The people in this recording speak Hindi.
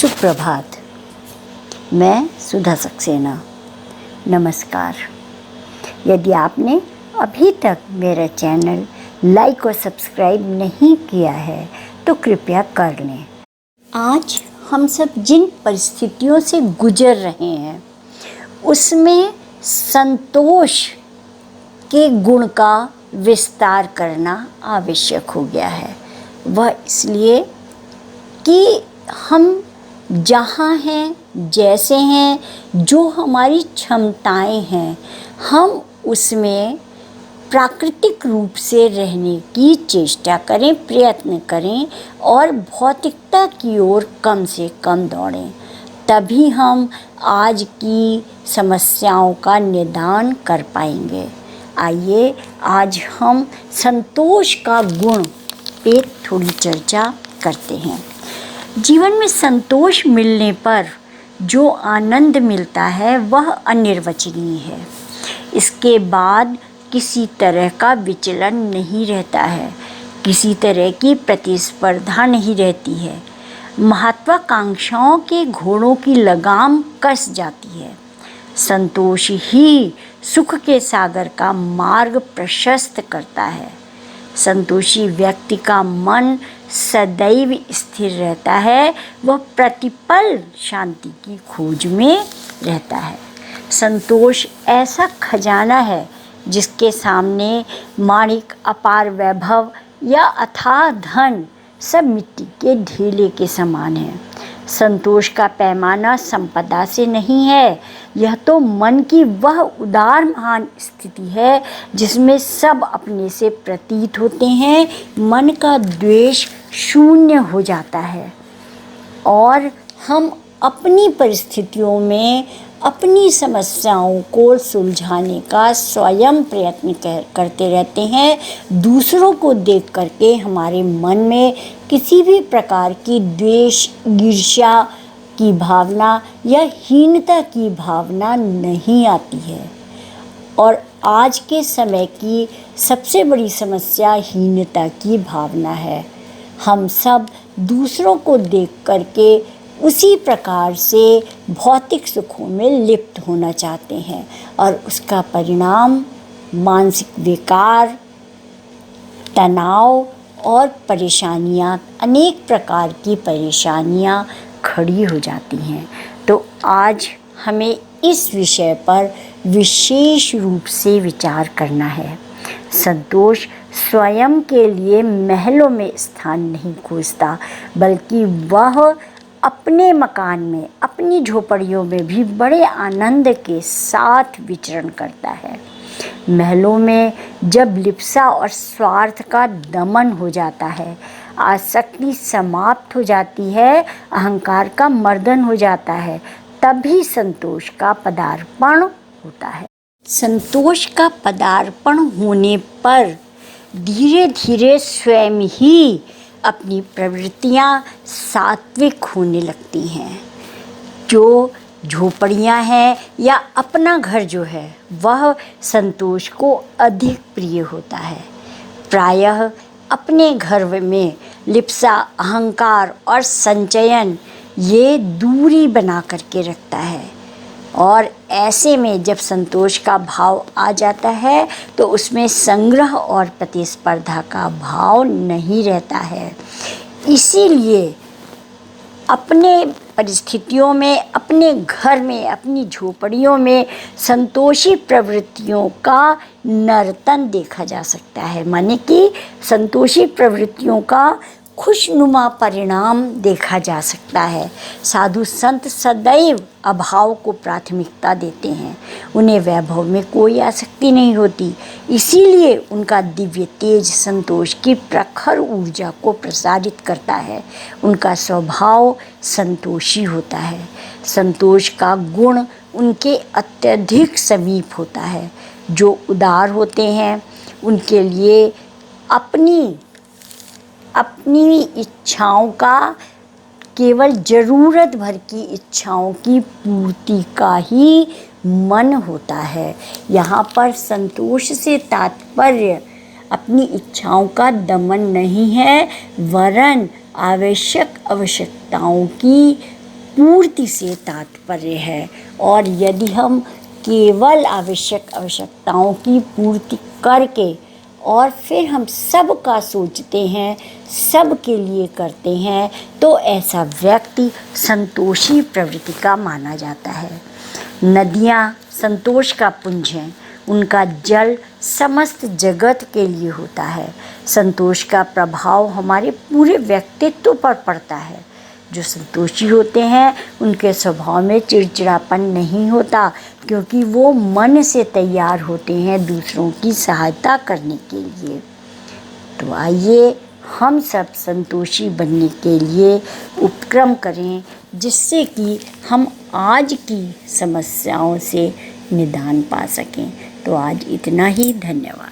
सुप्रभात। मैं सुधा सक्सेना। नमस्कार। यदि आपने अभी तक मेरा चैनल लाइक और सब्सक्राइब नहीं किया है तो कृपया कर लें। आज हम सब जिन परिस्थितियों से गुजर रहे हैं उसमें संतोष के गुण का विस्तार करना आवश्यक हो गया है। वह इसलिए कि हम जहाँ हैं, जैसे हैं, जो हमारी क्षमताएं हैं, हम उसमें प्राकृतिक रूप से रहने की चेष्टा करें, प्रयत्न करें और भौतिकता की ओर कम से कम दौड़ें। तभी हम आज की समस्याओं का निदान कर पाएंगे। आइए आज हम संतोष का गुण पे थोड़ी चर्चा करते हैं। जीवन में संतोष मिलने पर जो आनंद मिलता है वह अनिर्वचनीय है। इसके बाद किसी तरह का विचलन नहीं रहता है, किसी तरह की प्रतिस्पर्धा नहीं रहती है। महत्वाकांक्षाओं के घोड़ों की लगाम कस जाती है। संतोष ही सुख के सागर का मार्ग प्रशस्त करता है। संतोषी व्यक्ति का मन सदैव स्थिर रहता है, वह प्रतिपल शांति की खोज में रहता है। संतोष ऐसा खजाना है जिसके सामने माणिक, अपार वैभव या अथाह धन सब मिट्टी के ढेले के समान है। संतोष का पैमाना संपदा से नहीं है, यह तो मन की वह उदार महान स्थिति है जिसमें सब अपने से प्रतीत होते हैं। मन का द्वेष शून्य हो जाता है और हम अपनी परिस्थितियों में अपनी समस्याओं को सुलझाने का स्वयं प्रयत्न करते रहते हैं। दूसरों को देख करके हमारे मन में किसी भी प्रकार की द्वेष, ईर्ष्या की भावना या हीनता की भावना नहीं आती है। और आज के समय की सबसे बड़ी समस्या हीनता की भावना है। हम सब दूसरों को देख करके उसी प्रकार से भौतिक सुखों में लिप्त होना चाहते हैं और उसका परिणाम मानसिक विकार, तनाव और परेशानियां, अनेक प्रकार की परेशानियां खड़ी हो जाती हैं। तो आज हमें इस विषय पर विशेष रूप से विचार करना है। संतोष स्वयं के लिए महलों में स्थान नहीं खोजता, बल्कि वह अपने मकान में, अपनी झोपड़ियों में भी बड़े आनंद के साथ विचरण करता है। महलों में जब लिप्सा और स्वार्थ का दमन हो जाता है, आसक्ति समाप्त हो जाती है, अहंकार का मर्दन हो जाता है, तभी संतोष का पदार्पण होता है। संतोष का पदार्पण होने पर धीरे धीरे स्वयं ही अपनी प्रवृत्तियां सात्विक होने लगती हैं। जो झोपड़ियां हैं या अपना घर जो है वह संतोष को अधिक प्रिय होता है। प्रायः अपने घर में लिप्सा, अहंकार और संचयन ये दूरी बना करके रखता है और ऐसे में जब संतोष का भाव आ जाता है तो उसमें संग्रह और प्रतिस्पर्धा का भाव नहीं रहता है। इसीलिए अपने परिस्थितियों में, अपने घर में, अपनी झोपड़ियों में संतोषी प्रवृत्तियों का नर्तन देखा जा सकता है। माने कि संतोषी प्रवृत्तियों का खुशनुमा परिणाम देखा जा सकता है। साधु संत सदैव अभाव को प्राथमिकता देते हैं, उन्हें वैभव में कोई आसक्ति नहीं होती। इसीलिए उनका दिव्य तेज संतोष की प्रखर ऊर्जा को प्रसारित करता है। उनका स्वभाव संतोषी होता है। संतोष का गुण उनके अत्यधिक समीप होता है। जो उदार होते हैं उनके लिए अपनी इच्छाओं का, केवल ज़रूरत भर की इच्छाओं की पूर्ति का ही मन होता है। यहाँ पर संतोष से तात्पर्य अपनी इच्छाओं का दमन नहीं है, वरन आवश्यकताओं की पूर्ति से तात्पर्य है। और यदि हम केवल आवश्यकताओं की पूर्ति करके और फिर हम सब का सोचते हैं, सब के लिए करते हैं, तो ऐसा व्यक्ति संतोषी प्रवृत्ति का माना जाता है। नदियाँ संतोष का पुंज हैं, उनका जल समस्त जगत के लिए होता है। संतोष का प्रभाव हमारे पूरे व्यक्तित्व पर पड़ता है। जो संतोषी होते हैं उनके स्वभाव में चिड़चिड़ापन नहीं होता, क्योंकि वो मन से तैयार होते हैं दूसरों की सहायता करने के लिए। तो आइए हम सब संतोषी बनने के लिए उपक्रम करें, जिससे कि हम आज की समस्याओं से निदान पा सकें। तो आज इतना ही, धन्यवाद।